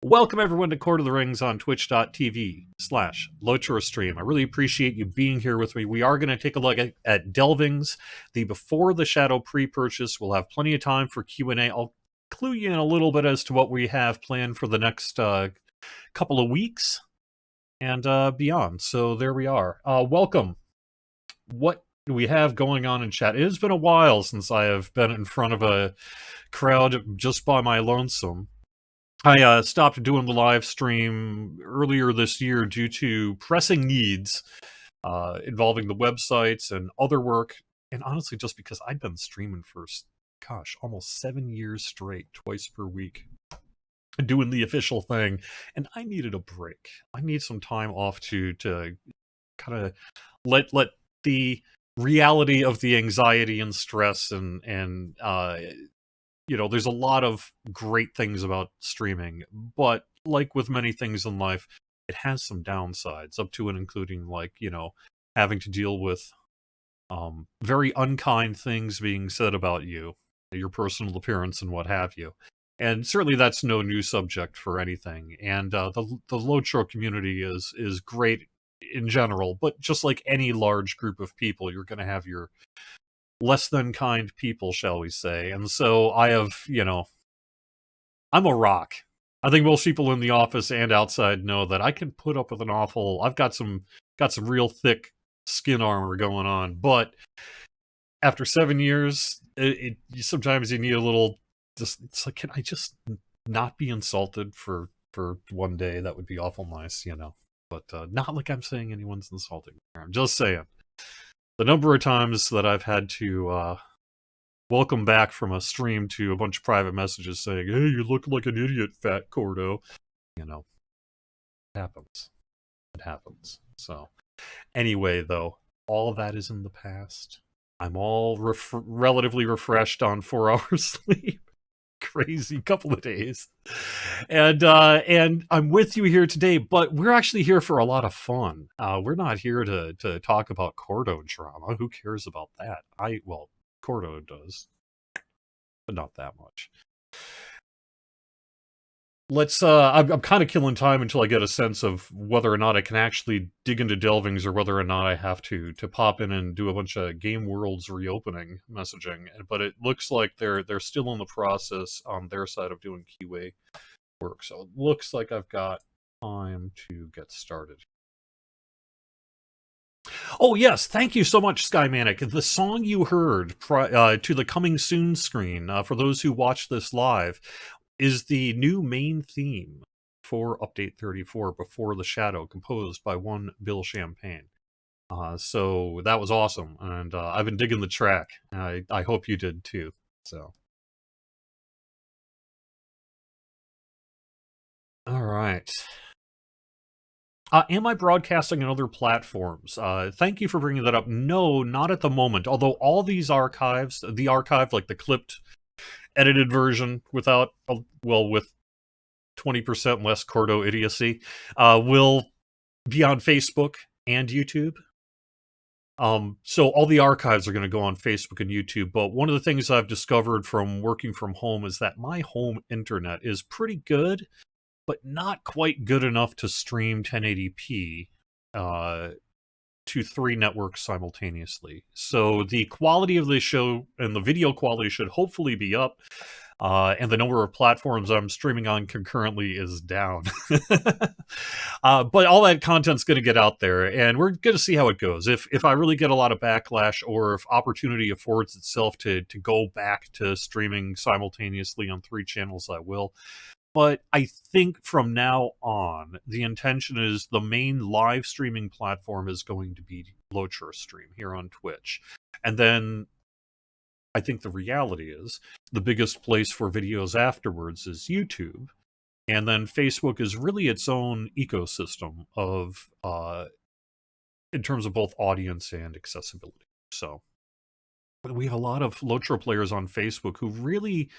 Welcome everyone to Court of the Rings on twitch.tv/LoTroStream. I really appreciate you being here with me. We are going to take a look at Delvings, the Before the Shadow pre-purchase. We'll have plenty of time for Q&A. I'll clue you in a little bit as to what we have planned for the next couple of weeks and beyond. So there we are. Welcome. What do we have going on in chat? It has been a while since I have been in front of a crowd just by my lonesome. I stopped doing the live stream earlier this year due to pressing needs involving the websites and other work, and honestly just because I'd been streaming for, almost 7 years straight, twice per week, doing the official thing, and I needed a break. I need some time off to kind of let the reality of the anxiety and stress and there's a lot of great things about streaming, but like with many things in life, it has some downsides, up to and including, having to deal with very unkind things being said about you, your personal appearance, and what have you. And certainly that's no new subject for anything. And the LoTro community is great in general, but just like any large group of people, you're going to have your less than kind people, shall we say. And so I have, I'm a rock. I think most people in the office and outside know that I can put up with I've got some real thick skin armor going on, but after 7 years, sometimes you need a little, it's like, can I just not be insulted for one day? That would be awful nice, but not like I'm saying anyone's insulting. I'm just saying. The number of times that I've had to welcome back from a stream to a bunch of private messages saying, "Hey, you look like an idiot, fat Cordo," it happens. It happens. So, anyway, though, all of that is in the past. I'm all relatively refreshed on 4 hours sleep. Crazy couple of days, and I'm with you here today, but we're actually here for a lot of fun. We're not here to talk about Cordo drama. Who cares about that? Cordo does, but not that much. Let's I'm kind of killing time until I get a sense of whether or not I can actually dig into Delvings, or whether or not I have to pop in and do a bunch of Game World's reopening messaging. But it looks like they're still in the process on their side of doing QA work. So it looks like I've got time to get started. Oh yes, thank you so much, Skymanic. The song you heard to the coming soon screen, for those who watch this live, is the new main theme for Update 34, Before the Shadow, composed by one Bill Champagne. So that was awesome, and I've been digging the track. I hope you did too. So, all right. Am I broadcasting on other platforms? Thank you for bringing that up. No, not at the moment. Although all these archives, the archive, like the clipped, edited version with 20% less Cordo idiocy, will be on Facebook and YouTube. So all the archives are going to go on Facebook and YouTube. But one of the things I've discovered from working from home is that my home internet is pretty good, but not quite good enough to stream 1080p to 3 networks simultaneously. So the quality of the show and the video quality should hopefully be up, and the number of platforms I'm streaming on concurrently is down. But all that content's going to get out there, and we're going to see how it goes. If I really get a lot of backlash, or if opportunity affords itself to go back to streaming simultaneously on 3 channels, I will. But I think from now on, the intention is the main live streaming platform is going to be LoTroStream here on Twitch. And then I think the reality is the biggest place for videos afterwards is YouTube. And then Facebook is really its own ecosystem of, in terms of both audience and accessibility. So we have a lot of LoTro players on Facebook who really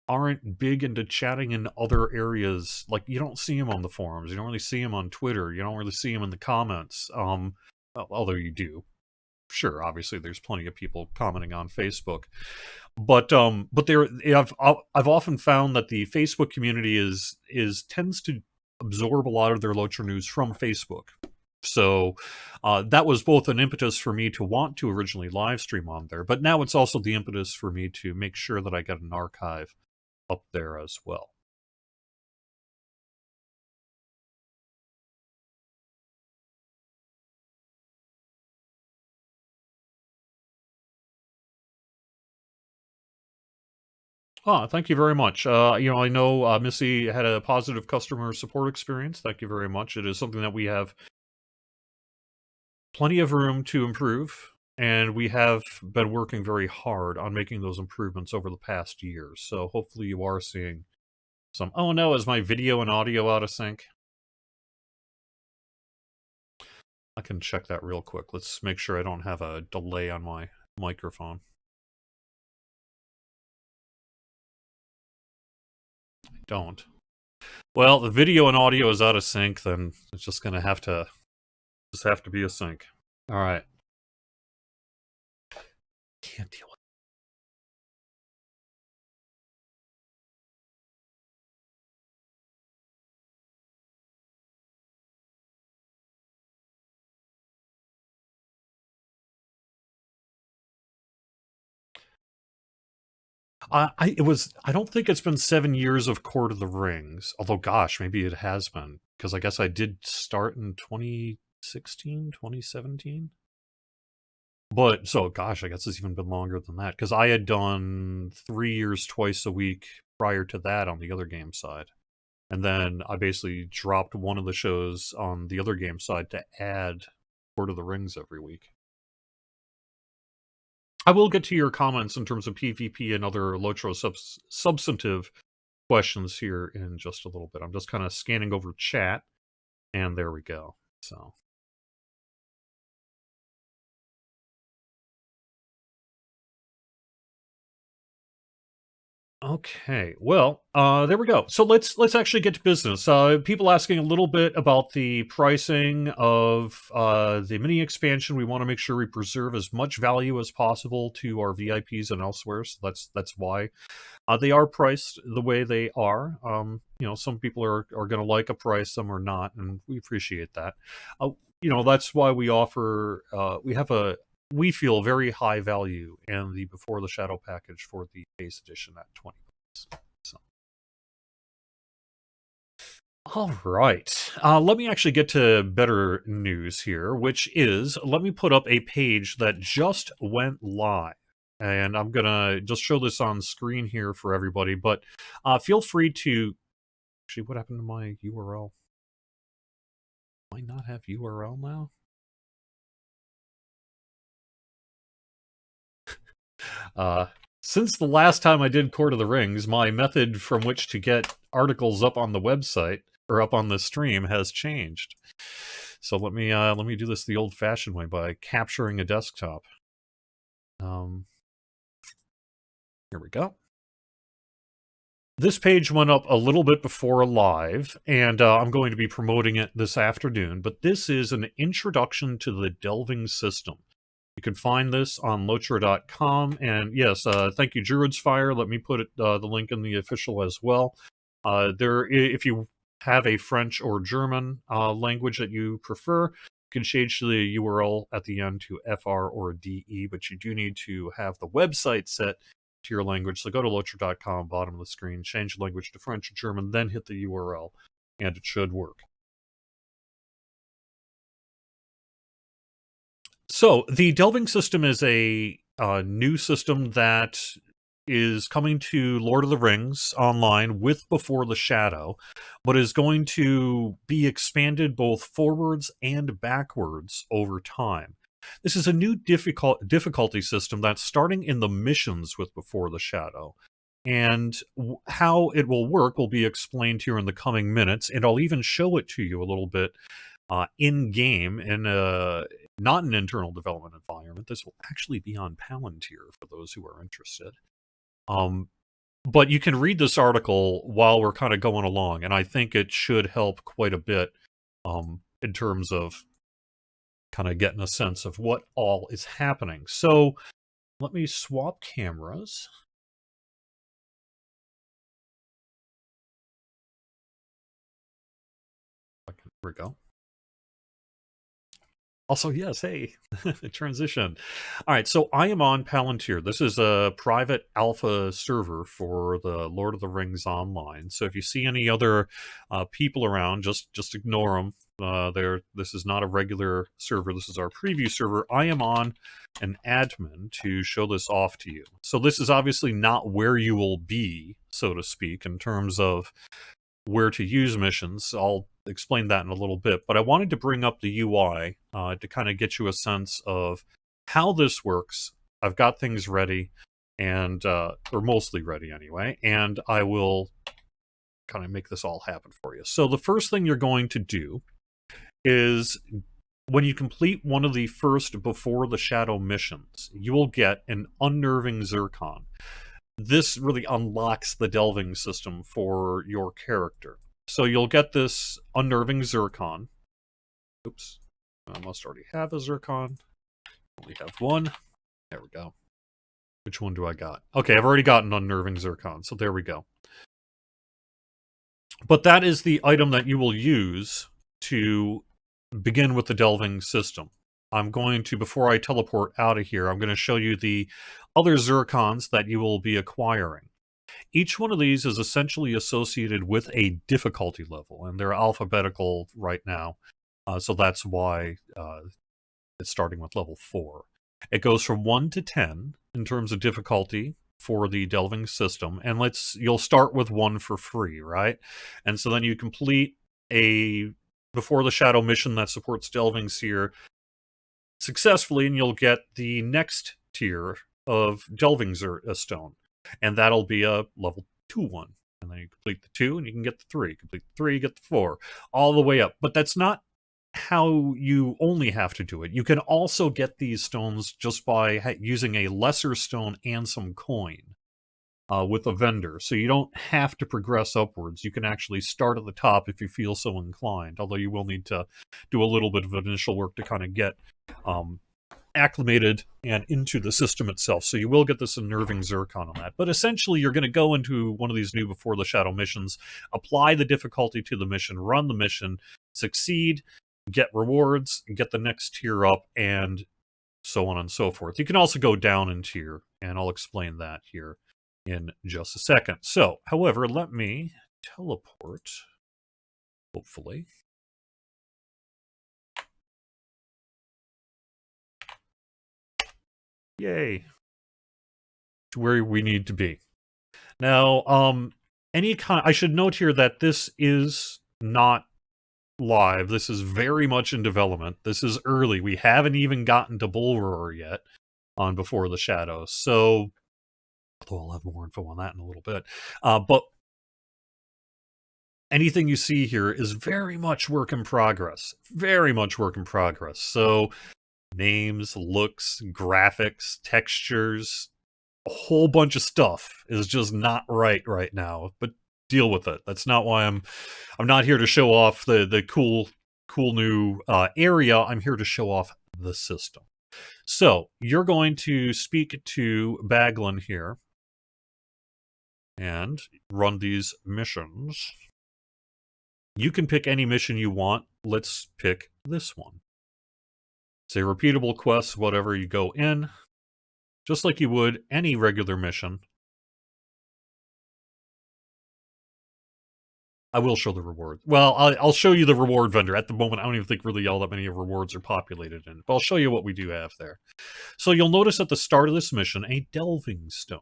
aren't big into chatting in other areas. Like, you don't see them on the forums, you don't really see them on Twitter, you don't really see them in the comments, although you do. sure, obviously, there's plenty of people commenting on Facebook, but there, I've often found that the Facebook community is tends to absorb a lot of their Lotra news from Facebook. So that was both an impetus for me to want to originally live stream on there, but now it's also the impetus for me to make sure that I get an archive up there as well. Thank you very much. I know Missy had a positive customer support experience. Thank you very much. It is something that we have plenty of room to improve, and we have been working very hard on making those improvements over the past years. So hopefully you are seeing some. Oh no, is my video and audio out of sync? I can check that real quick. Let's make sure I don't have a delay on my microphone. I don't. Well, the video and audio is out of sync, then it's just gonna have to be a sync. All right. Can't deal with I don't think it's been 7 years of Court of the Rings, although gosh, maybe it has been, because I guess I did start in 2016, 2017. But so gosh, I guess it's even been longer than that, because I had done 3 years twice a week prior to that on the other game side. And then I basically dropped one of the shows on the other game side to add Court of the Rings every week. I will get to your comments in terms of PvP and other Lotro substantive questions here in just a little bit. I'm just kind of scanning over chat, and there we go. So. Okay, well, there we go. So let's actually get to business. People asking a little bit about the pricing of the mini expansion. We want to make sure we preserve as much value as possible to our VIPs and elsewhere. So that's why they are priced the way they are. Some people are going to like a price, some are not, and we appreciate that. That's why we offer. We feel very high value in the Before the Shadow package for the base edition at 20 bucks. So. All right. Let me actually get to better news here, which is, let me put up a page that just went live. And I'm going to just show this on screen here for everybody, but feel free to... Actually, what happened to my URL? Do I not have URL now? Since the last time I did Court of the Rings, my method from which to get articles up on the website, or up on the stream, has changed. So let me do this the old-fashioned way by capturing a desktop. Here we go. This page went up a little bit before live, and I'm going to be promoting it this afternoon, but this is an introduction to the Delving system. You can find this on Lotra.com, and yes, thank you, Druid's Fire. Let me put the link in the official as well. If you have a French or German language that you prefer, you can change the URL at the end to FR or DE, but you do need to have the website set to your language. So go to Lotra.com, bottom of the screen, change the language to French or German, then hit the URL, and it should work. So the Delving system is a new system that is coming to Lord of the Rings online with Before the Shadow, but is going to be expanded both forwards and backwards over time. This is a new difficulty system that's starting in the missions with Before the Shadow. And how it will work will be explained here in the coming minutes, and I'll even show it to you a little bit in-game, in not an internal development environment. This will actually be on Palantir for those who are interested. But you can read this article while we're kind of going along, and I think it should help quite a bit in terms of kind of getting a sense of what all is happening. So let me swap cameras. Here we go. Also, yes, hey, transition. All right, so I am on Palantir. This is a private alpha server for the Lord of the Rings Online. So if you see any other people around, just ignore them. This is not a regular server. This is our preview server. I am on an admin to show this off to you. So this is obviously not where you will be, so to speak, in terms of where to use missions. I'll explain that in a little bit, but I wanted to bring up the UI to kind of get you a sense of how this works. I've got things ready, and or mostly ready anyway, and I will kind of make this all happen for you. So the first thing you're going to do is when you complete one of the first Before the Shadow missions, you will get an Unnerving Zircon. This really unlocks the delving system for your character. So you'll get this Unnerving Zircon. Oops. I must already have a Zircon. Only have one. There we go. Which one do I got? Okay, I've already got an Unnerving Zircon, so there we go. But that is the item that you will use to begin with the delving system. I'm going to, before I teleport out of here, I'm going to show you the other Zircons that you will be acquiring. Each one of these is essentially associated with a difficulty level, and they're alphabetical right now, so that's why it's starting with level 4. It goes from 1 to 10 in terms of difficulty for the delving system, and you'll start with 1 for free, right? And so then you complete a Before the Shadow mission that supports delvings here successfully, and you'll get the next tier of delving stone, and that'll be a level 2 one. And then you complete the 2 and you can get the 3, complete the 3, you get the 4, all the way up. But that's not how you only have to do it. You can also get these stones just by using a lesser stone and some coin with a vendor. So you don't have to progress upwards. You can actually start at the top if you feel so inclined, although you will need to do a little bit of initial work to kind of get acclimated and into the system itself. So you will get this Unnerving Zircon on that. But essentially, you're going to go into one of these new Before the Shadow missions, apply the difficulty to the mission, run the mission, succeed, get rewards, get the next tier up, and so on and so forth. You can also go down in tier, and I'll explain that here in just a second. So, however, let me teleport, hopefully. Yay. To where we need to be. Now, I should note here that this is not live. This is very much in development. This is early. We haven't even gotten to Bull Roar yet on Before the Shadows. So, although I'll have more info on that in a little bit. But anything you see here is very much work in progress. Very much work in progress. So, names, looks, graphics, textures, a whole bunch of stuff is just not right now. But deal with it. That's not why I'm not here to show off the cool new area. I'm here to show off the system. So you're going to speak to Baglin here and run these missions. You can pick any mission you want. Let's pick this one. Say repeatable quests, whatever. You go in, just like you would any regular mission. I will show the reward. Well, I'll show you the reward vendor. At the moment, I don't even think really all that many rewards are populated in. But I'll show you what we do have there. So you'll notice at the start of this mission, a delving stone.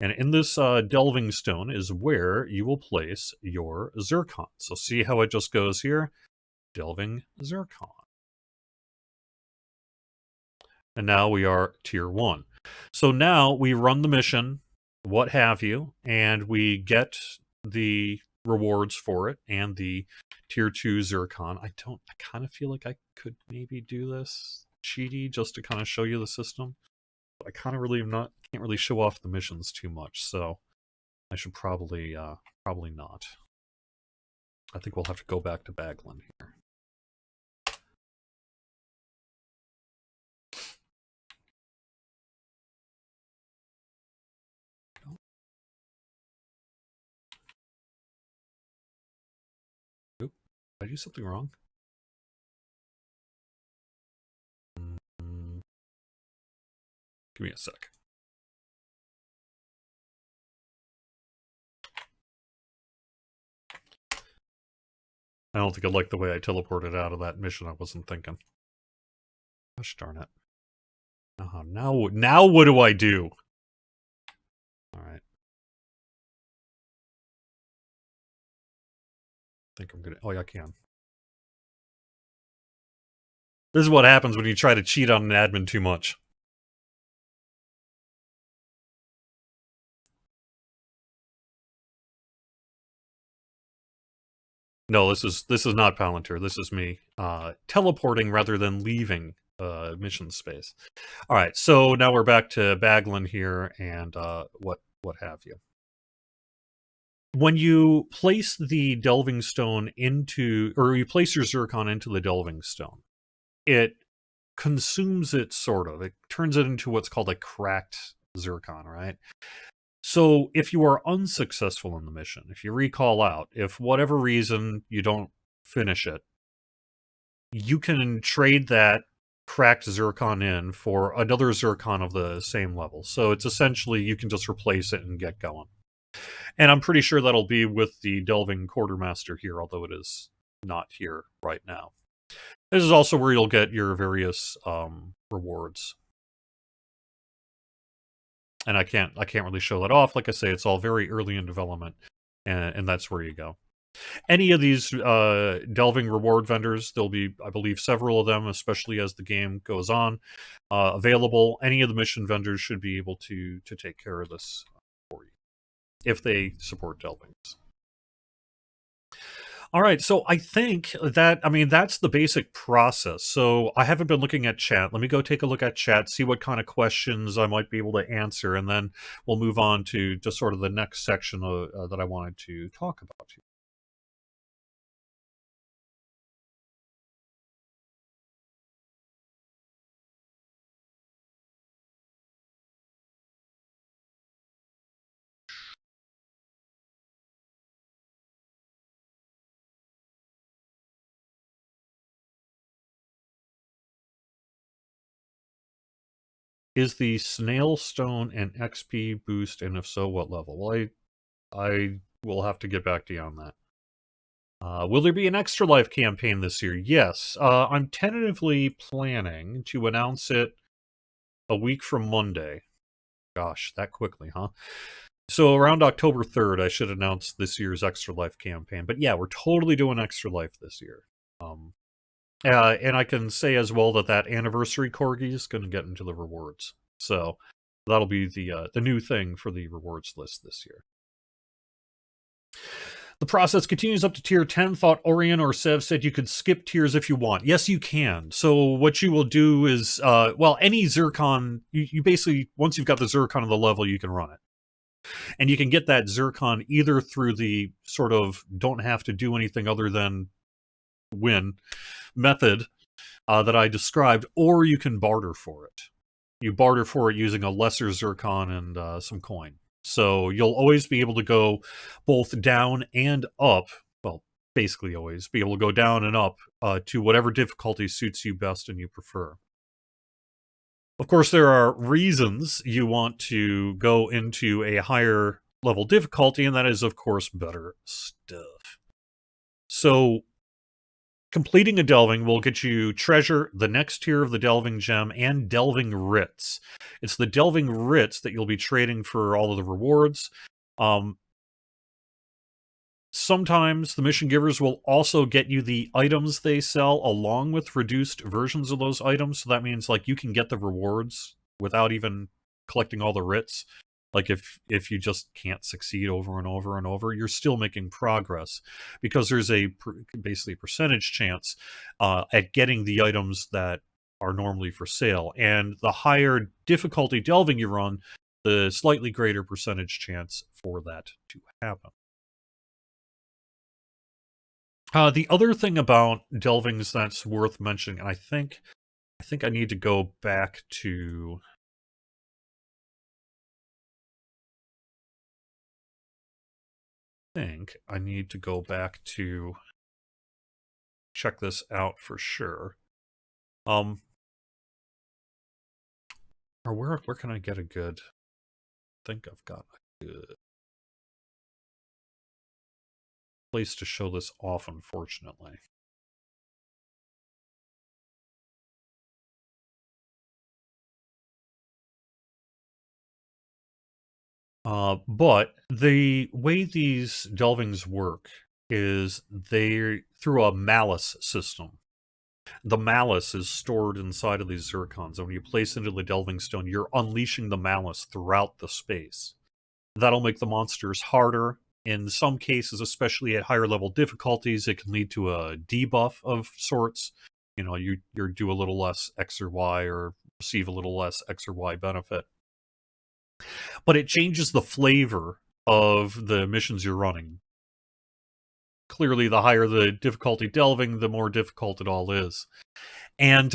And in this delving stone is where you will place your zircon. So see how it just goes here? Delving zircon. And now we are tier 1. So now we run the mission, what have you, and we get the rewards for it and the tier 2 zircon. I kind of feel like I could maybe do this cheaty just to kind of show you the system. But I kind of really can't really show off the missions too much, so I should probably not. I think we'll have to go back to Baglin here. I do something wrong? Mm, give me a sec. I don't think I like the way I teleported out of that mission. I wasn't thinking. Gosh darn it. Now what do I do? All right. I think I'm gonna. Oh, yeah, I can. This is what happens when you try to cheat on an admin too much. No, this is not Palantir. This is me teleporting rather than leaving mission space. All right, so now we're back to Baglin here, and what have you. When you place the delving stone into, or you place your zircon into the delving stone, it consumes it sort of. It turns it into what's called a cracked zircon, right? So if you are unsuccessful in the mission, if you recall out, if whatever reason you don't finish it, you can trade that cracked zircon in for another zircon of the same level. So it's essentially you can just replace it and get going. And I'm pretty sure that'll be with the Delving Quartermaster here, although it is not here right now. This is also where you'll get your various rewards. And I can't really show that off. Like I say, it's all very early in development, and that's where you go. Any of these delving reward vendors, there'll be, I believe, several of them, especially as the game goes on, available. Any of the mission vendors should be able to take care of this for you, if they support delvings. All right, so I think that, I mean, that's the basic process. So I haven't been looking at chat. Let me go take a look at chat, see what kind of questions I might be able to answer, and then we'll move on to just sort of the next section that I wanted to talk about here. Is the snail stone an XP boost, and if so, what level? Well, I will have to get back to you on that. Will there be an Extra Life campaign this year? Yes. I'm tentatively planning to announce it a week from Monday. Gosh, that quickly, huh? So around October 3rd, I should announce this year's Extra Life campaign. But yeah, we're totally doing Extra Life this year. And I can say as well that anniversary corgi is going to get into the rewards. So that'll be the new thing for the rewards list this year. The process continues up to tier 10. Thought Orion or Sev said you could skip tiers if you want. Yes, you can. So what you will do is, well, any Zircon, you basically, once you've got the Zircon of the level, you can run it. And you can get that Zircon either through the sort of don't have to do anything other than win method that I described, or you can barter for it. You barter for it using a lesser Zircon and some coin. So you'll always be able to go both down and up. Well, basically always be able to go down and up to whatever difficulty suits you best and you prefer. Of course, there are reasons you want to go into a higher level difficulty, and that is, of course, better stuff. So completing a delving will get you treasure, the next tier of the delving gem, and delving writs. It's the delving writs that you'll be trading for all of the rewards. Sometimes the mission givers will also get you the items they sell along with reduced versions of those items. So that means like you can get the rewards without even collecting all the writs. Like if you just can't succeed over and over and over, you're still making progress because there's basically a percentage chance at getting the items that are normally for sale. And the higher difficulty delving you run, the slightly greater percentage chance for that to happen. The other thing about delvings that's worth mentioning, and I think I need to go back to check this out for sure. Or where can I get a good? I think I've got a good place to show this off, unfortunately. But the way these delvings work is they're through a malice system. The malice is stored inside of these zircons, and when you place into the delving stone, you're unleashing the malice throughout the space. That'll make the monsters harder. In some cases, especially at higher level difficulties, it can lead to a debuff of sorts. You know, you do a little less X or Y, or receive a little less X or Y benefit. But it changes the flavor of the missions you're running. Clearly, the higher the difficulty delving, the more difficult it all is. And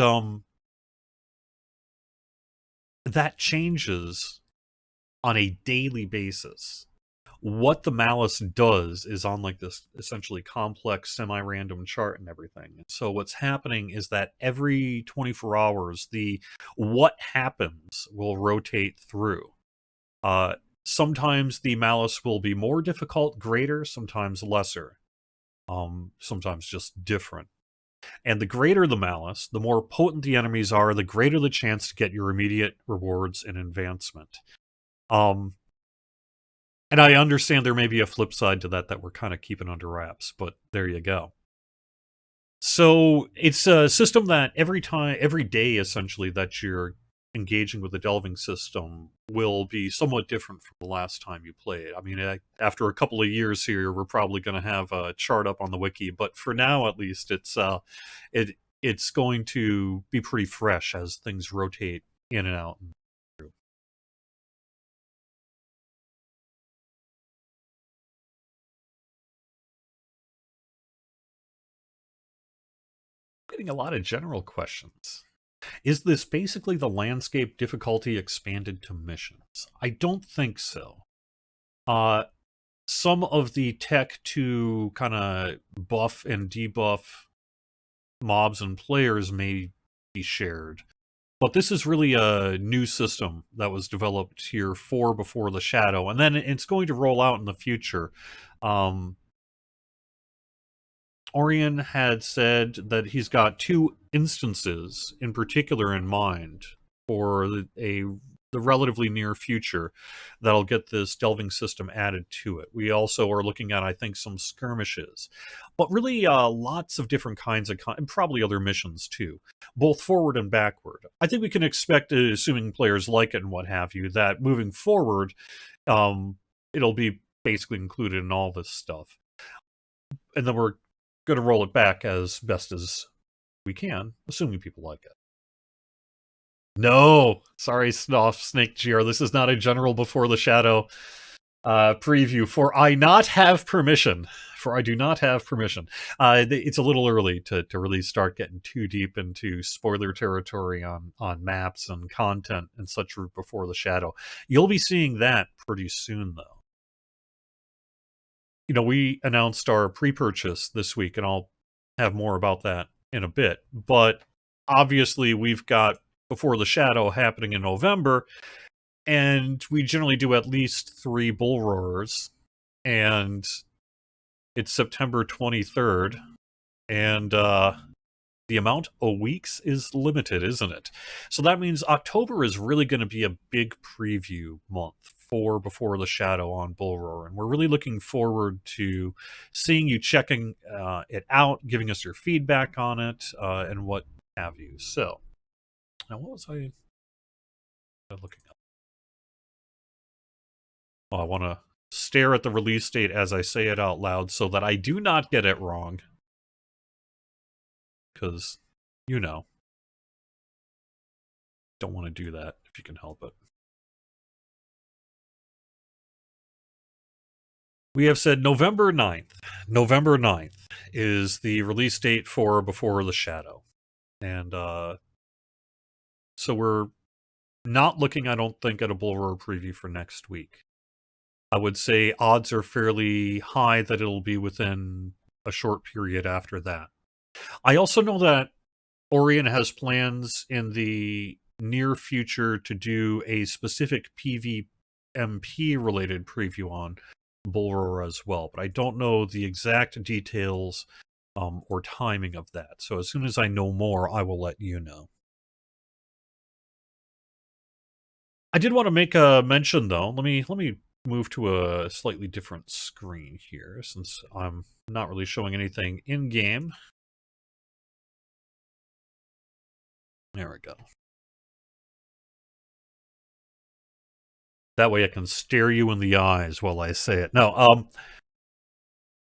that changes on a daily basis. What the malice does is on like this essentially complex semi-random chart and everything. So what's happening is that every 24 hours, the what happens will rotate through. Sometimes the malice will be more difficult, greater, sometimes lesser, sometimes just different. And the greater the malice, the more potent the enemies are, the greater the chance to get your immediate rewards and advancement. And I understand there may be a flip side to that we're kind of keeping under wraps, but there you go. So it's a system that every day, essentially, that you're engaging with the delving system will be somewhat different from the last time you played. I mean, after a couple of years here, we're probably going to have a chart up on the wiki, but for now, at least, it's going to be pretty fresh as things rotate in and out. Getting a lot of general questions. Is this basically the landscape difficulty expanded to missions? I don't think so. Some of the tech to kind of buff and debuff mobs and players may be shared, but this is really a new system that was developed here for Before the Shadow, and then it's going to roll out in the future. Orion had said that he's got two instances in particular in mind for the relatively near future that'll get this delving system added to it. We also are looking at, I think, some skirmishes, but really lots of different kinds of and probably other missions too, both forward and backward. I think we can expect, assuming players like it and what have you, that moving forward, it'll be basically included in all this stuff. And then we're going to roll it back as best as we can, assuming people like it. No, sorry, Snake GR. This is not a general Before the Shadow preview. For I not have permission. For I do not have permission. It's a little early to really start getting too deep into spoiler territory on maps and content and such Before the Shadow. You'll be seeing that pretty soon, though. You know, we announced our pre-purchase this week, and I'll have more about that in a bit. But obviously, we've got Before the Shadow happening in November, and we generally do at least 3 bull roars, and it's September 23rd, and the amount of weeks is limited, isn't it? So that means October is really going to be a big preview month for Before the Shadow on Bull Roar, and we're really looking forward to seeing you checking it out, giving us your feedback on it, and what have you. So, now what was I looking at? Oh, I want to stare at the release date as I say it out loud so that I do not get it wrong. Because, you know, don't want to do that if you can help it. We have said November 9th. November 9th is the release date for Before the Shadow. And so we're not looking, I don't think, at a Bull Roar preview for next week. I would say odds are fairly high that it'll be within a short period after that. I also know that Orion has plans in the near future to do a specific PvMP related preview on Bull as well, but I don't know the exact details or timing of that. So as soon as I know more, I will let you know. I did want to make a mention though. Let me move to a slightly different screen here since I'm not really showing anything in game. There we go. That way I can stare you in the eyes while I say it. No,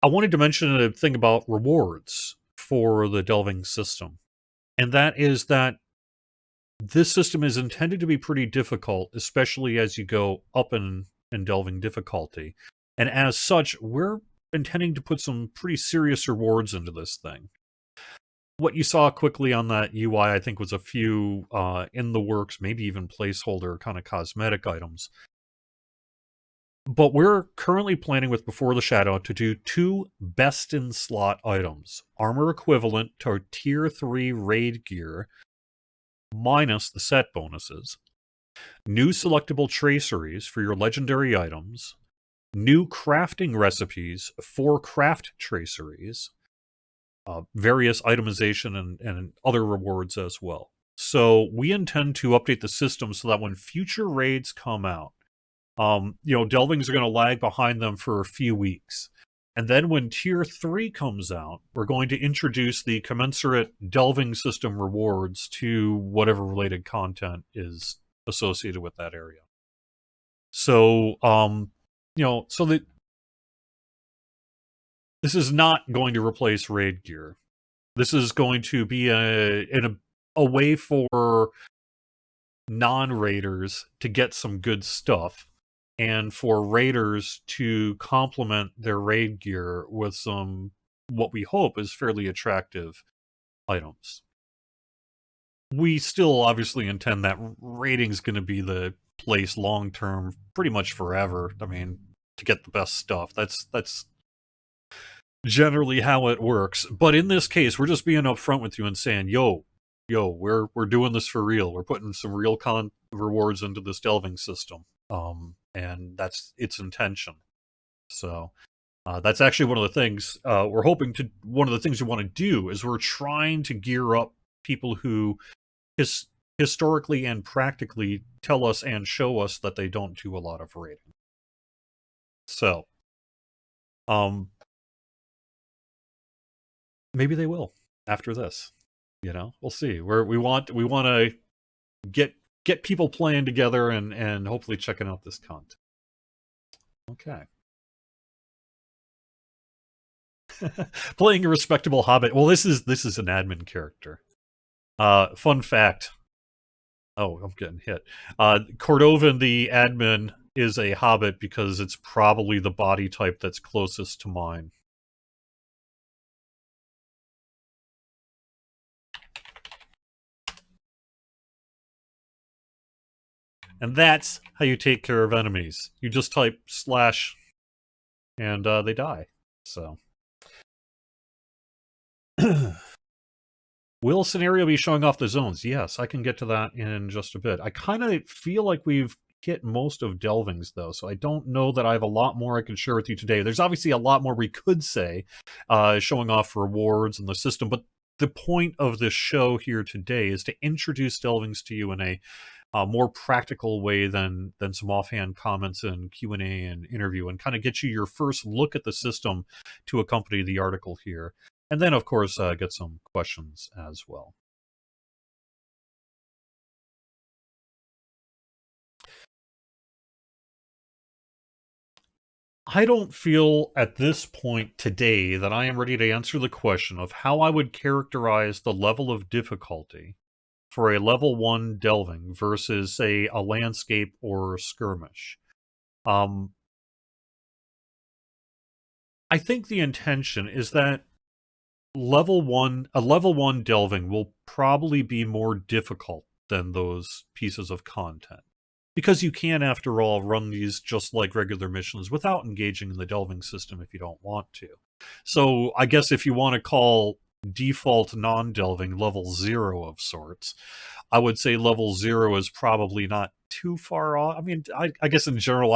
I wanted to mention a thing about rewards for the delving system. And that is that this system is intended to be pretty difficult, especially as you go up in delving difficulty. And as such, we're intending to put some pretty serious rewards into this thing. What you saw quickly on that UI, I think, was a few in the works, maybe even placeholder kind of cosmetic items. But we're currently planning with Before the Shadow to do 2 best-in-slot items. Armor equivalent to Tier 3 raid gear, minus the set bonuses. New selectable traceries for your legendary items. New crafting recipes for craft traceries. Various itemization and other rewards as well. So we intend to update the system so that when future raids come out, Delvings are going to lag behind them for a few weeks. And then when Tier 3 comes out, we're going to introduce the commensurate delving system rewards to whatever related content is associated with that area. So, so that this is not going to replace raid gear. This is going to be a way for non-raiders to get some good stuff, and for raiders to complement their raid gear with some, what we hope is fairly attractive items. We still obviously intend that raiding's going to be the place long term, pretty much forever. I mean, to get the best stuff. That's generally how it works. But in this case, we're just being upfront with you and saying, yo, we're doing this for real. We're putting some real rewards into this delving system. And that's its intention. So that's actually one of the things we're hoping to. One of the things we want to do is we're trying to gear up people who historically and practically tell us and show us that they don't do a lot of raiding. So, maybe they will after this. We'll see. We want to get people playing together and hopefully checking out this content. Okay. Playing a respectable hobbit. Well, this is an admin character. Fun fact. Oh, I'm getting hit. Cordovan, the admin, is a hobbit because it's probably the body type that's closest to mine. And that's how you take care of enemies. You just type / and they die. So. Will scenario be showing off the zones? Yes, I can get to that in just a bit. I kind of feel like we've hit most of Delvings, though, so I don't know that I have a lot more I can share with you today. There's obviously a lot more we could say, showing off rewards and the system, but the point of this show here today is to introduce Delvings to you in a more practical way than some offhand comments and Q&A and interview, and kind of get you your first look at the system to accompany the article here. And then, of course, get some questions as well. I don't feel at this point today that I am ready to answer the question of how I would characterize the level of difficulty for a level 1 delving versus, say, a landscape or a skirmish. I think the intention is that a level 1 delving will probably be more difficult than those pieces of content, because you can, after all, run these just like regular missions without engaging in the delving system if you don't want to. So I guess if you want to call default non-delving level 0 of sorts. I would say level 0 is probably not too far off. I mean, I guess in general,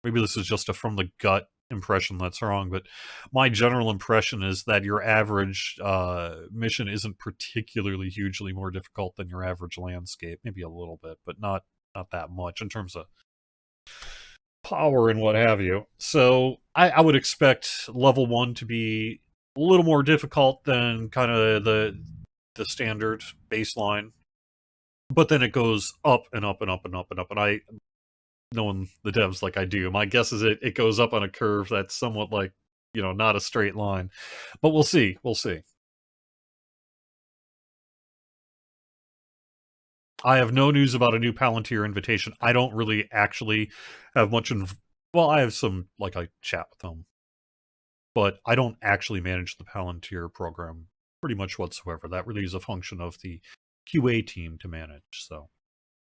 maybe this is just a from the gut impression that's wrong, but my general impression is that your average mission isn't particularly hugely more difficult than your average landscape. Maybe a little bit, but not that much in terms of power and what have you. So I would expect level 1 to be a little more difficult than kind of the standard baseline, but then it goes up and up and up and up and up. And knowing the devs like I do, my guess is it goes up on a curve that's somewhat like, not a straight line. But we'll see. We'll see. I have no news about a new Palantir invitation. I don't really actually have much well, I have some, like, I chat with them, but I don't actually manage the Palantir program pretty much whatsoever. That really is a function of the QA team to manage. So,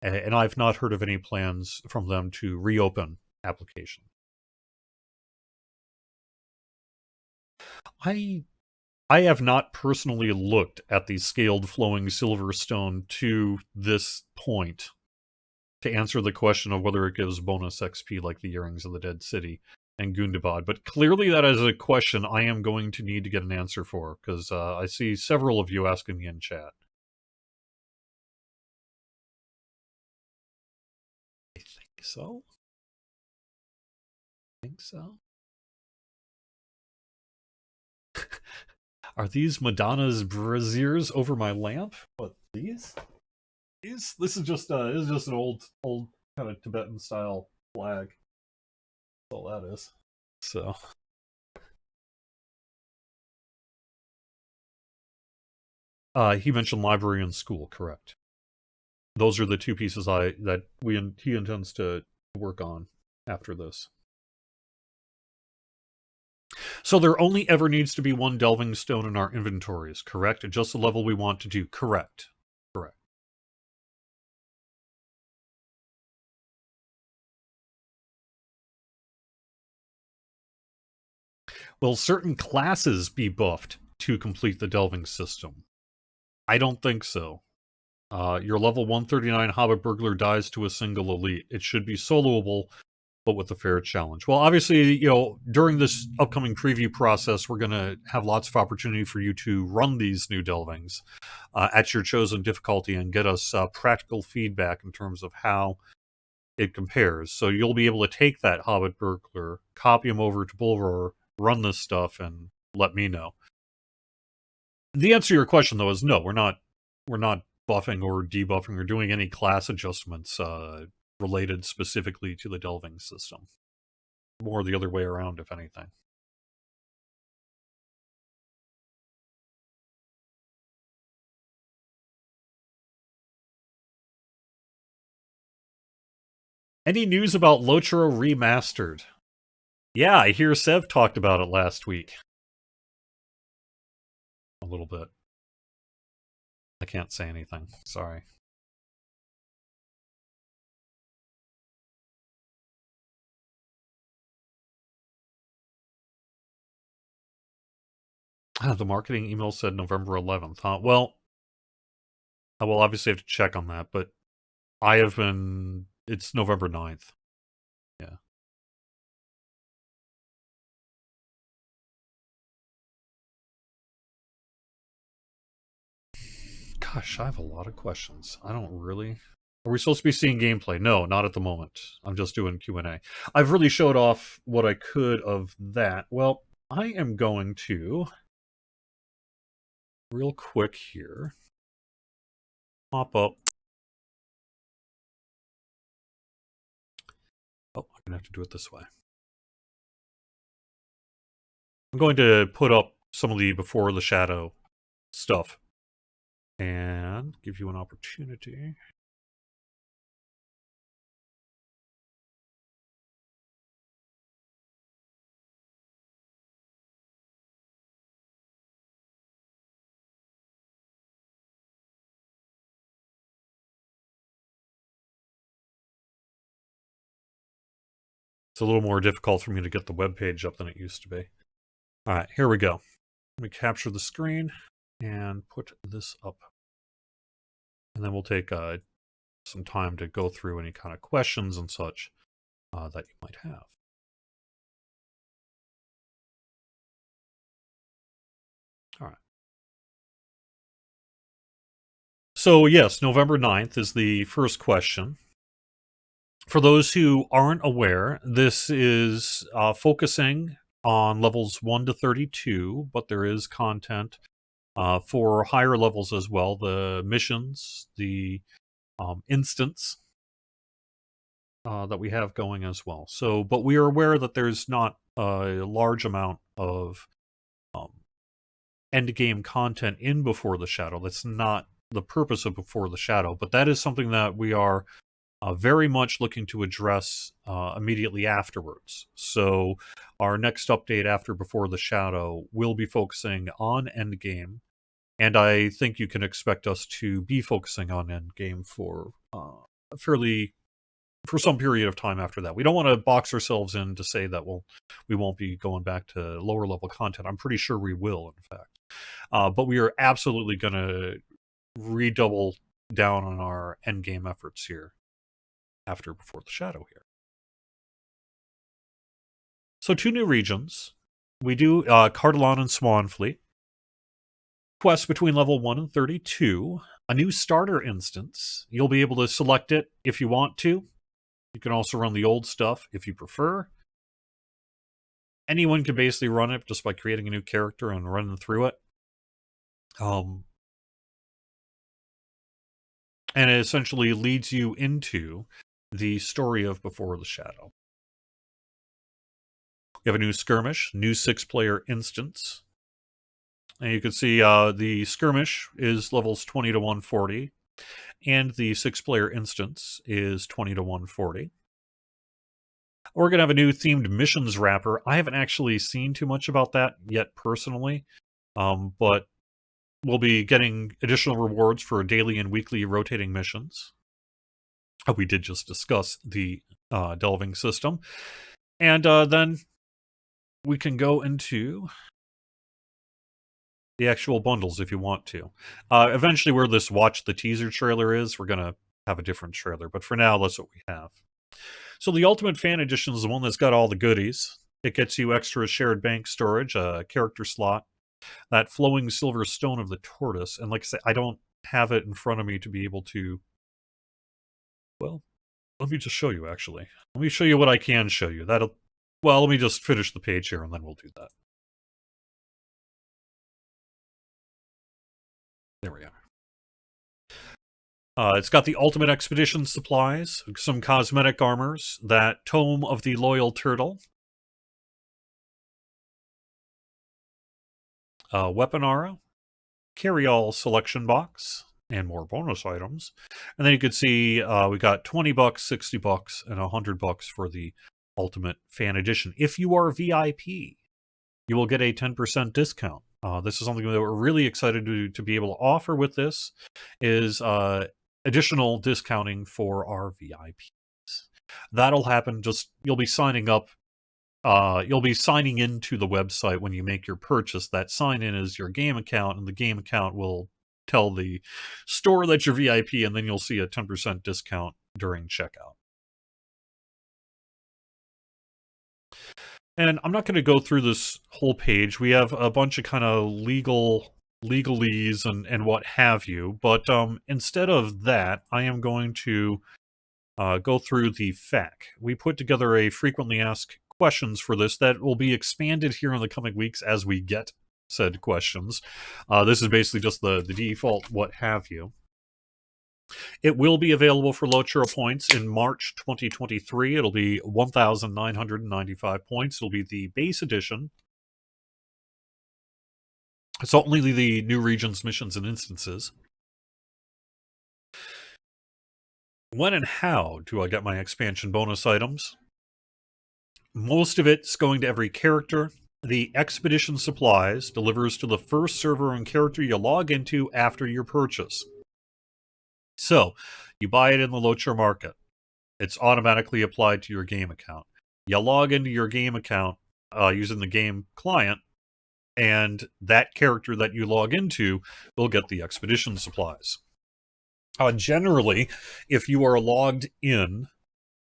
and I've not heard of any plans from them to reopen application. I have not personally looked at the scaled flowing silverstone to this point to answer the question of whether it gives bonus XP like the Earrings of the Dead City and Gundabad, but clearly that is a question I am going to need to get an answer for, because I see several of you asking me in chat. I think so. Are these Madonna's braziers over my lamp? What, these? This is just an old kind of Tibetan style flag. That's all that is. So he mentioned library and school, correct? Those are the two pieces he intends to work on after this. So there only ever needs to be one delving stone in our inventories, correct? Just the level we want to do, correct? Correct. Will certain classes be buffed to complete the delving system? I don't think so. Your level 139 Hobbit Burglar dies to a single elite. It should be soloable, but with a fair challenge. Well, obviously, during this upcoming preview process, we're going to have lots of opportunity for you to run these new delvings at your chosen difficulty and get us practical feedback in terms of how it compares. So you'll be able to take that Hobbit Burglar, copy him over to Bullroar, run this stuff, and let me know. The answer to your question, though, is no. We're not buffing or debuffing or doing any class adjustments related specifically to the delving system. More the other way around, if anything. Any news about Lotro Remastered? Yeah, I hear Sev talked about it last week. A little bit. I can't say anything. Sorry. The marketing email said November 11th, huh? Well, I will obviously have to check on that, but it's November 9th. Yeah. Gosh, I have a lot of questions. I don't really... Are we supposed to be seeing gameplay? No, not at the moment. I'm just doing Q&A. I've really showed off what I could of that. Well, I am going to, real quick here, pop up. Oh, I'm going to have to do it this way. I'm going to put up some of the Before the Shadow stuff and give you an opportunity. It's a little more difficult for me to get the web page up than it used to be. All right, here we go. Let me capture the screen and put this up. And then we'll take some time to go through any kind of questions and such that you might have. All right. So, yes, November 9th is the first question. For those who aren't aware, this is focusing on levels 1 to 32, but there is content for higher levels as well. The missions, the instance that we have going as well. So, but we are aware that there's not a large amount of end game content in Before the Shadow. That's not the purpose of Before the Shadow, but that is something that we are very much looking to address immediately afterwards. So our next update after Before the Shadow will be focusing on Endgame, and I think you can expect us to be focusing on Endgame for some period of time after that. We don't want to box ourselves in to say that we won't be going back to lower level content. I'm pretty sure we will, in fact. But we are absolutely going to redouble down on our endgame efforts here after Before the Shadow here. So 2 new regions. We do Cardolan and Swanfleet. Quests between level 1 and 32. A new starter instance. You'll be able to select it if you want to. You can also run the old stuff if you prefer. Anyone can basically run it just by creating a new character and running through it. And it essentially leads you into the story of Before the Shadow. You have a new skirmish, new 6-player instance. And you can see the skirmish is levels 20 to 140, and the 6-player instance is 20 to 140. We're going to have a new themed missions wrapper. I haven't actually seen too much about that yet personally, but we'll be getting additional rewards for daily and weekly rotating missions. We did just discuss the delving system. And then we can go into the actual bundles if you want to. Eventually, where this Watch the Teaser trailer is, we're going to have a different trailer. But for now, that's what we have. So the Ultimate Fan Edition is the one that's got all the goodies. It gets you extra shared bank storage, a character slot, that flowing silver stone of the tortoise. And like I say, I don't have it in front of me to be able to... Well, let me just show you, actually. Let me show you what I can show you. Well, let me just finish the page here, and then we'll do that. There we are. It's got the Ultimate Expedition supplies, some cosmetic armors, that Tome of the Loyal Turtle, weapon aura, carry-all selection box, and more bonus items. And then you can see we got $20, $60, and $100 for the Ultimate Fan Edition. If you are VIP, you will get a 10% discount. This is something that we're really excited to be able to offer with this, is additional discounting for our VIPs. That'll happen, you'll be signing up. You'll be signing into the website when you make your purchase. That sign-in is your game account, and the game account will tell the store that you're VIP, and then you'll see a 10% discount during checkout. And I'm not going to go through this whole page. We have a bunch of kind of legalese and what have you. But instead of that, I am going to go through the FAQ. We put together a frequently asked questions for this that will be expanded here in the coming weeks as we get said questions. This is basically just the default what have you. It will be available for low churro points in March 2023. It'll be 1,995 points. It'll be the base edition. It's only the new regions, missions, and instances. When and how do I get my expansion bonus items? Most of it's going to every character. The Expedition Supplies delivers to the first server and character you log into after your purchase. So, you buy it in the Locher Market. It's automatically applied to your game account. You log into your game account using the game client, and that character that you log into will get the expedition supplies. Generally, if you are logged in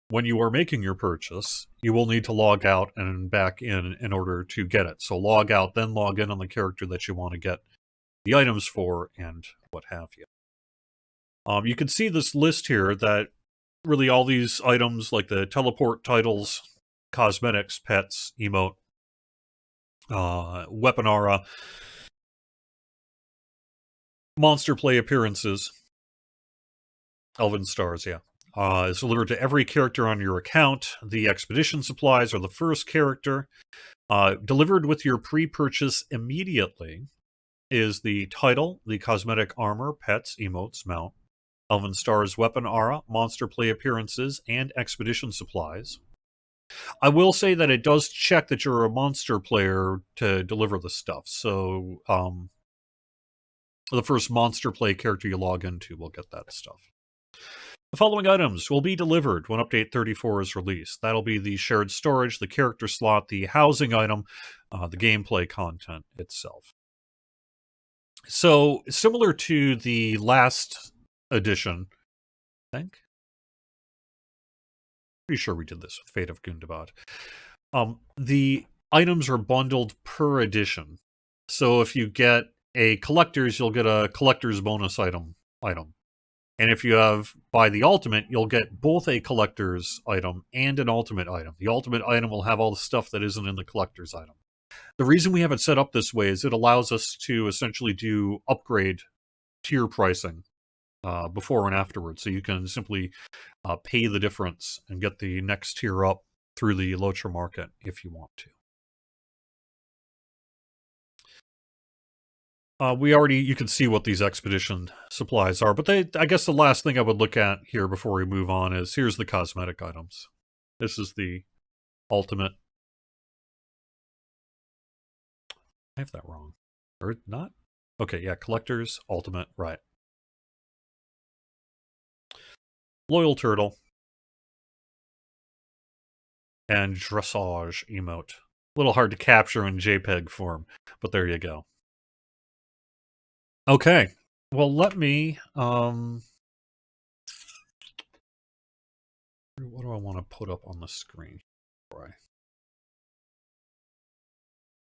when you are making your purchase, you will need to log out and back in order to get it. So log out, then log in on the character that you want to get the items for, and what have you. You can see this list here that really all these items, like the teleport titles, cosmetics, pets, emote, weapon aura, monster play appearances, Elven Stars, yeah. Is delivered to every character on your account. The expedition supplies are the first character. Delivered with your pre-purchase immediately is the title, the cosmetic armor, pets, emotes, mount, Elven Stars weapon aura, monster play appearances, and expedition supplies. I will say that it does check that you're a monster player to deliver the stuff. So the first monster play character you log into will get that stuff. The following items will be delivered when Update 34 is released. That'll be the shared storage, the character slot, the housing item, the gameplay content itself. So, similar to the last edition, I think. Pretty sure we did this with Fate of Gundabad. The items are bundled per edition. So if you get a collector's, you'll get a collector's bonus item. And if you buy the ultimate, you'll get both a collector's item and an ultimate item. The ultimate item will have all the stuff that isn't in the collector's item. The reason we have it set up this way is it allows us to essentially do upgrade tier pricing before and afterwards. So you can simply pay the difference and get the next tier up through the Lotra market if you want to. You can see what these expedition supplies are, but I guess the last thing I would look at here before we move on is here's the cosmetic items. This is the ultimate. I have that wrong. Or not? Okay, yeah, collectors, ultimate, right. Loyal turtle. And dressage emote. A little hard to capture in JPEG form, but there you go. Okay, well, let me, what do I want to put up on the screen before I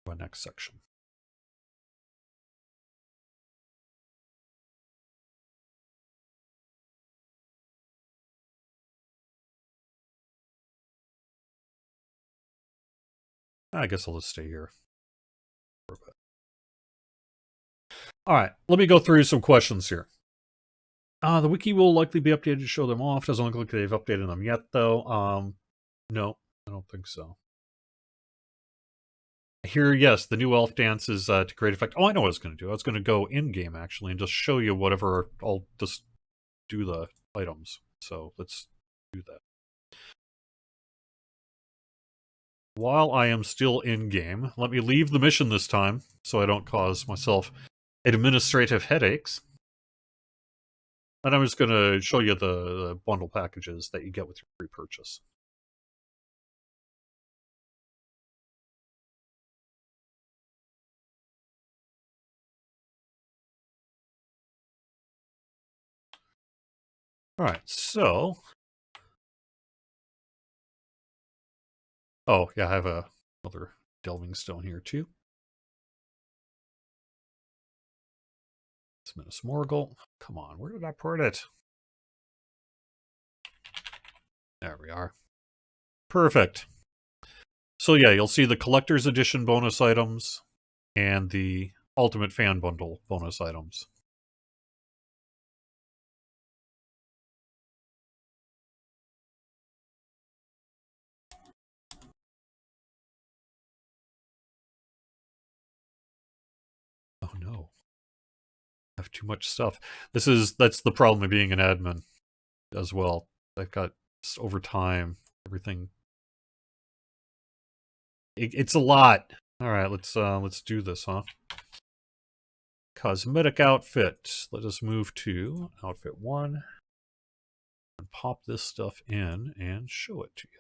go to the next section? I guess I'll just stay here for a bit. All right, let me go through some questions here. The wiki will likely be updated to show them off. Doesn't look like they've updated them yet, though. No, I don't think so. Here, yes, the new elf dance is to great effect. Oh, I know what I was going to do. I was going to go in-game, actually, and just show you whatever. I'll just do the items. So let's do that. While I am still in-game, let me leave the mission this time, so I don't cause myself administrative headaches. And I'm just going to show you the bundle packages that you get with your pre-purchase. Alright, so... Oh, yeah, I have another delving stone here, too. It's Minas Morgul. Come on, where did I put it? There we are. Perfect. So yeah, you'll see the Collector's Edition bonus items and the Ultimate Fan Bundle bonus items. Oh no. I have too much stuff. That's the problem of being an admin as well. I've got over time, everything. It's a lot. Alright, let's do this, huh? Cosmetic outfit. Let us move to outfit 1 and pop this stuff in and show it to you.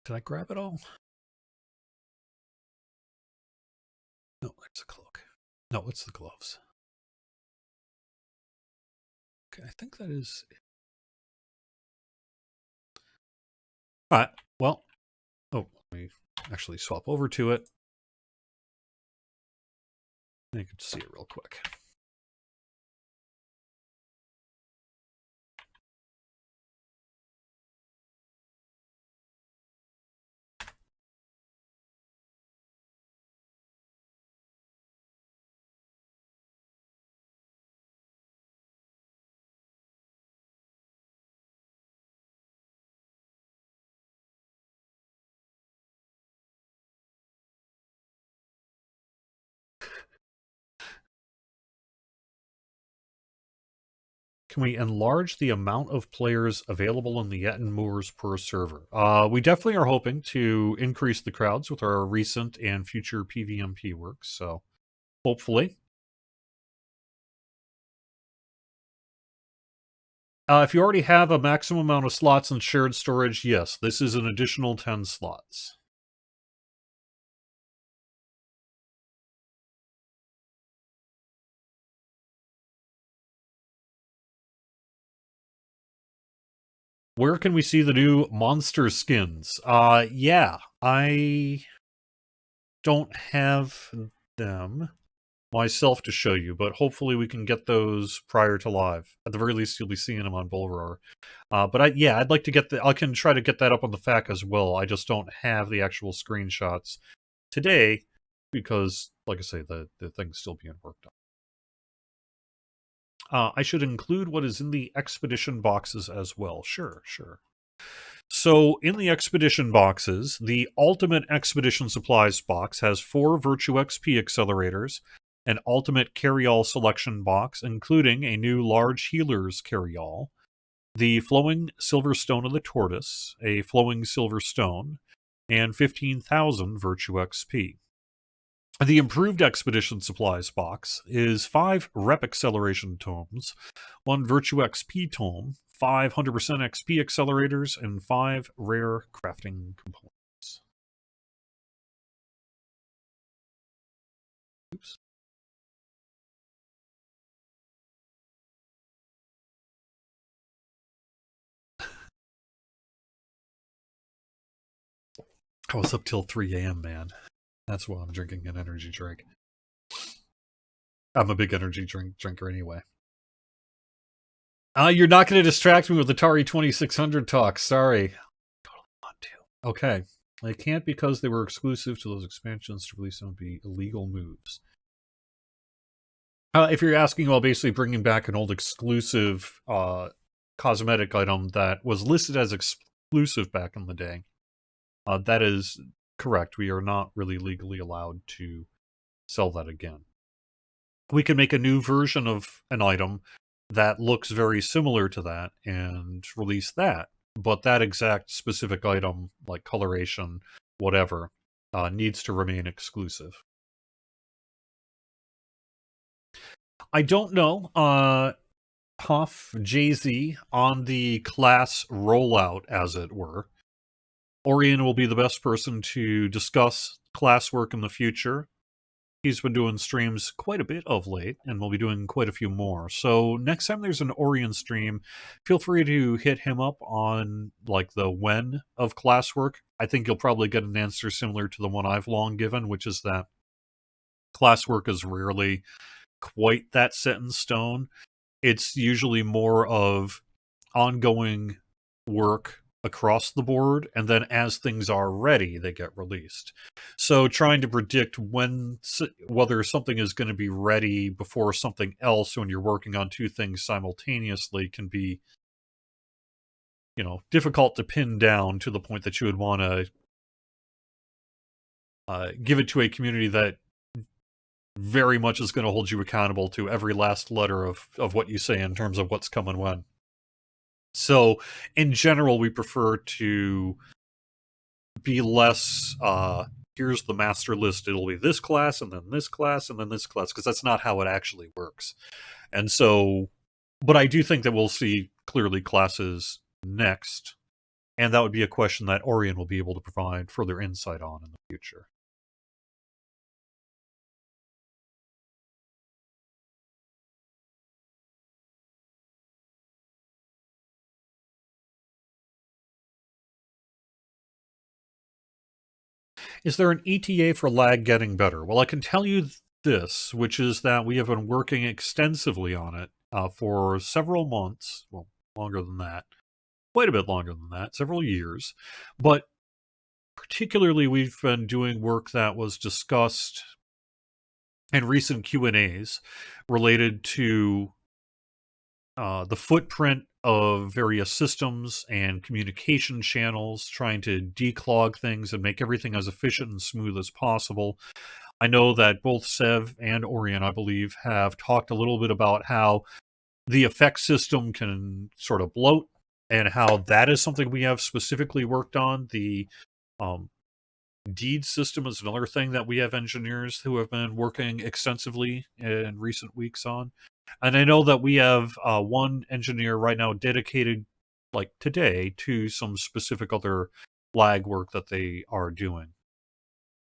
Did I grab it all? No, it's a cloak. No, it's the gloves. Okay, I think that is it. All right, well, oh, let me actually swap over to it. You can see it real quick. Can we enlarge the amount of players available in the Yetin Moors per server? We definitely are hoping to increase the crowds with our recent and future PvMP work, so hopefully. If you already have a maximum amount of slots in shared storage, yes, this is an additional 10 slots. Where can we see the new monster skins? Yeah, I don't have them myself to show you, but hopefully we can get those prior to live. At the very least, you'll be seeing them on Bullroar. But yeah, I'd like to get I can try to get that up on the FAQ as well. I just don't have the actual screenshots today because, like I say, the thing's still being worked on. I should include what is in the expedition boxes as well. Sure, sure. So, in the expedition boxes, the Ultimate Expedition Supplies box has 4 Virtue XP accelerators, an Ultimate Carry-All selection box, including a new Large Healers Carry-All, the Flowing Silver Stone of the Tortoise, a Flowing Silver Stone, and 15,000 Virtue XP. The Improved Expedition Supplies box is 5 Rep Acceleration Tomes, 1 Virtue XP Tome, 5 100% XP accelerators, and 5 rare crafting components. Oops. I was up till 3 a.m., man. That's why I'm drinking an energy drink. I'm a big energy drinker anyway. You're not going to distract me with Atari 2600 talk. Sorry. Totally want to. Okay. They can't because they were exclusive to those expansions to release them would be illegal moves. If you're asking about basically bringing back an old exclusive cosmetic item that was listed as exclusive back in the day, that is correct. We are not really legally allowed to sell that again. We can make a new version of an item that looks very similar to that and release that. But that exact specific item, like coloration, whatever, needs to remain exclusive. I don't know. Huff, Jay-Z on the class rollout, as it were. Orion will be the best person to discuss classwork in the future. He's been doing streams quite a bit of late, and we'll be doing quite a few more. So next time there's an Orion stream, feel free to hit him up on like the when of classwork. I think you'll probably get an answer similar to the one I've long given, which is that classwork is rarely quite that set in stone. It's usually more of ongoing work across the board, and then as things are ready, they get released. So trying to predict whether something is going to be ready before something else when you're working on two things simultaneously can be, difficult to pin down to the point that you would want to give it to a community that very much is going to hold you accountable to every last letter of what you say in terms of what's coming when. So, in general, we prefer to be less, here's the master list, it'll be this class, and then this class, and then this class, because that's not how it actually works. And so, but I do think that we'll see clearly classes next, And that would be a question that Orion will be able to provide further insight on in the future. Is there an ETA for lag getting better? Well, I can tell you this, which is that we have been working extensively on it for several months, well, longer than that, quite a bit longer than that, several years. But particularly, we've been doing work that was discussed in recent Q&As related to the footprint of various systems and communication channels, trying to declog things and make everything as efficient and smooth as possible. I know that both Sev and Orion, I believe, have talked a little bit about how the effect system can sort of bloat and how that is something we have specifically worked on. The um, deed system is another thing that we have engineers who have been working extensively in recent weeks on. And I know that we have one engineer right now dedicated, like today, to some specific other lag work that they are doing.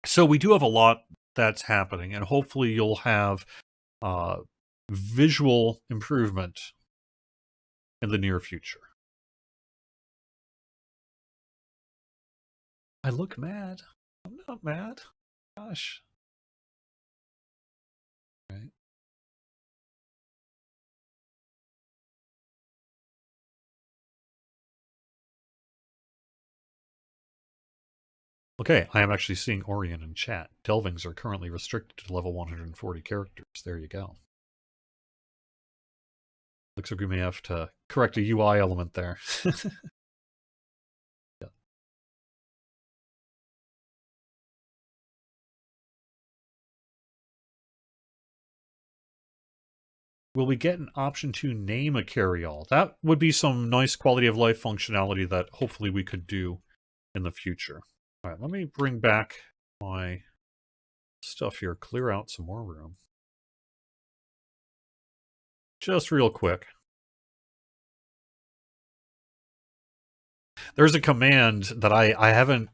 So we do have a lot that's happening, and hopefully you'll have uh, visual improvement in the near future. I look mad. I'm not mad. Gosh. Right. Okay, I am actually seeing Orion in chat. Delvings are currently restricted to level 140 characters. There you go. Looks like we may have to correct a UI element there. Yeah. Will we get an option to name a carryall? That would be some nice quality of life functionality that hopefully we could do in the future. All right, let me bring back my stuff here, clear out some more room. Just real quick. There's a command that I haven't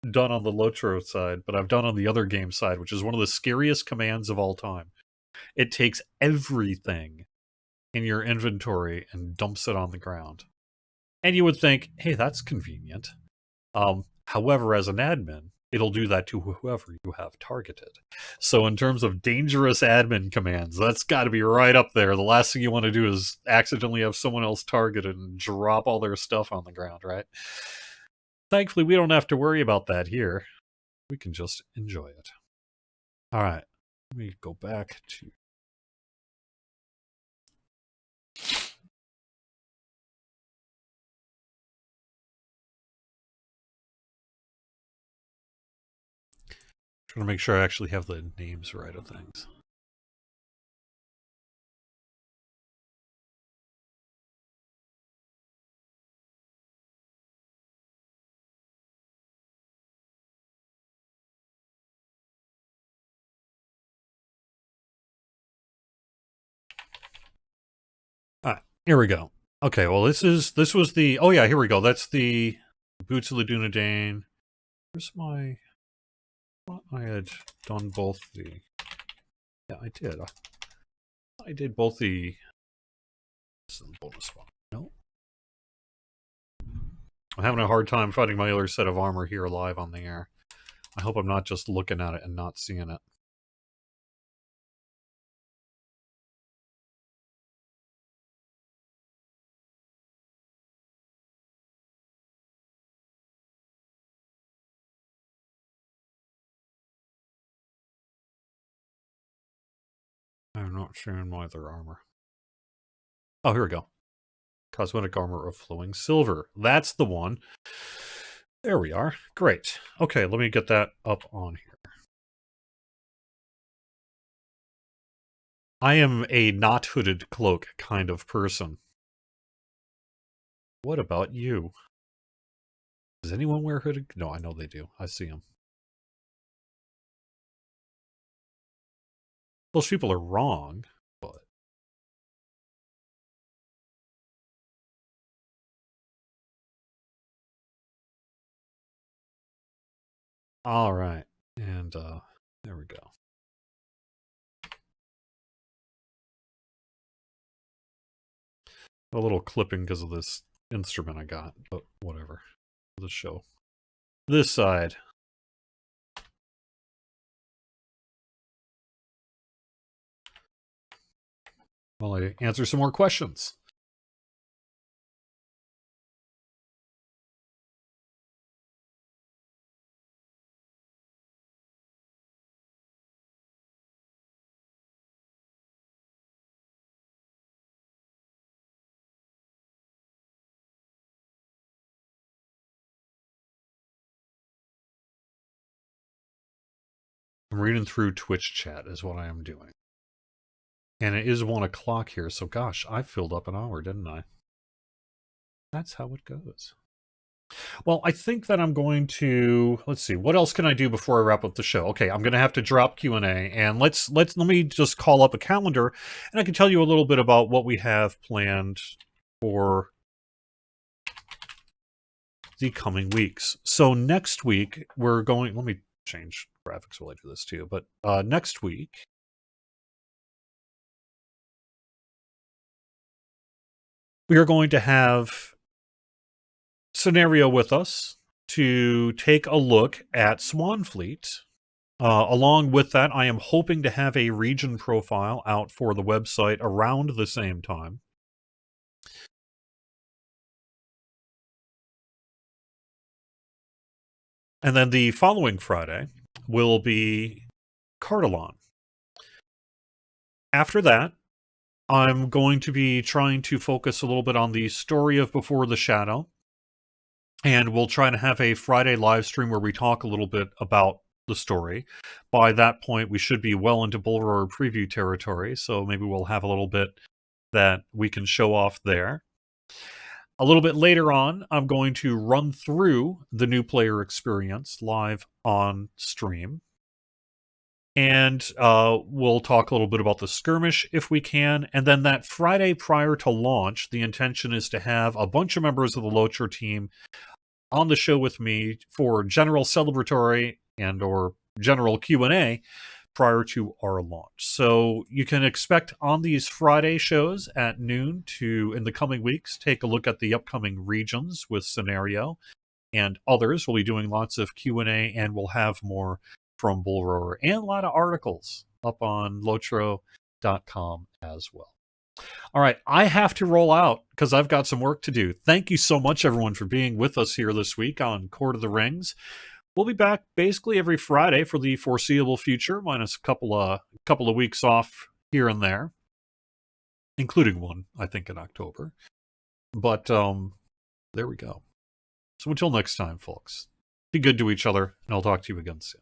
done on the Lotro side, but I've done on the other game side, which is one of the scariest commands of all time. It takes everything in your inventory and dumps it on the ground. And you would think, hey, that's convenient. However, as an admin, it'll do that to whoever you have targeted. So in terms of dangerous admin commands, that's got to be right up there. The last thing you want to do is accidentally have someone else targeted and drop all their stuff on the ground, right? Thankfully, we don't have to worry about that here. We can just enjoy it. All right, let me go back to... Trying to make sure I actually have the names right of things. All right, here we go. Okay, well this was the... Oh yeah, here we go. That's the Boots of the Dunedain. Where's my... I had done both the... Yeah, I did. I did both the... bonus one. No. I'm having a hard time finding my other set of armor here live on the air. I hope I'm not just looking at it and not seeing it. I'm not seeing my other armor. Oh, here we go. Cosmetic armor of flowing silver. That's the one. There we are. Great. Okay, let me get that up on here. I am a not hooded cloak kind of person. What about you? Does anyone wear hooded? No, I know they do. I see them. Those people are wrong, but... All right. And there we go. A little clipping because of this instrument I got, but whatever. The show. This side. While I answer some more questions. I'm reading through Twitch chat is what I am doing. And it is 1 o'clock here, so gosh, I filled up an hour, didn't I? That's how it goes. Well, I think that I'm going to, let's see, what else can I do before I wrap up the show? Okay, I'm going to have to drop Q&A, and let me just call up a calendar, and I can tell you a little bit about what we have planned for the coming weeks. So next week, we're going, let me change graphics while I do this too, but next week, we are going to have Scenario with us to take a look at Swanfleet. Along with that, I am hoping to have a region profile out for the website around the same time. And then the following Friday will be Cardalon. After that, I'm going to be trying to focus a little bit on the story of Before the Shadow. And we'll try to have a Friday live stream where we talk a little bit about the story. By that point, we should be well into Bull Roar preview territory, so maybe we'll have a little bit that we can show off there. A little bit later on, I'm going to run through the new player experience live on stream. And we'll talk a little bit about the skirmish if we can. And then that Friday prior to launch, the intention is to have a bunch of members of the Locher team on the show with me for general celebratory and or general Q&A prior to our launch. So you can expect on these Friday shows at noon to, in the coming weeks, take a look at the upcoming regions with Scenario and others. We'll be doing lots of Q&A, and we'll have more from Bull Roar and a lot of articles up on lotro.com as well. All right, I have to roll out because I've got some work to do. Thank you so much, everyone, for being with us here this week on Court of the Rings. We'll be back basically every Friday for the foreseeable future, minus a couple of weeks off here and there, including one, I think, in October. But there we go. So until next time, folks, be good to each other, and I'll talk to you again soon.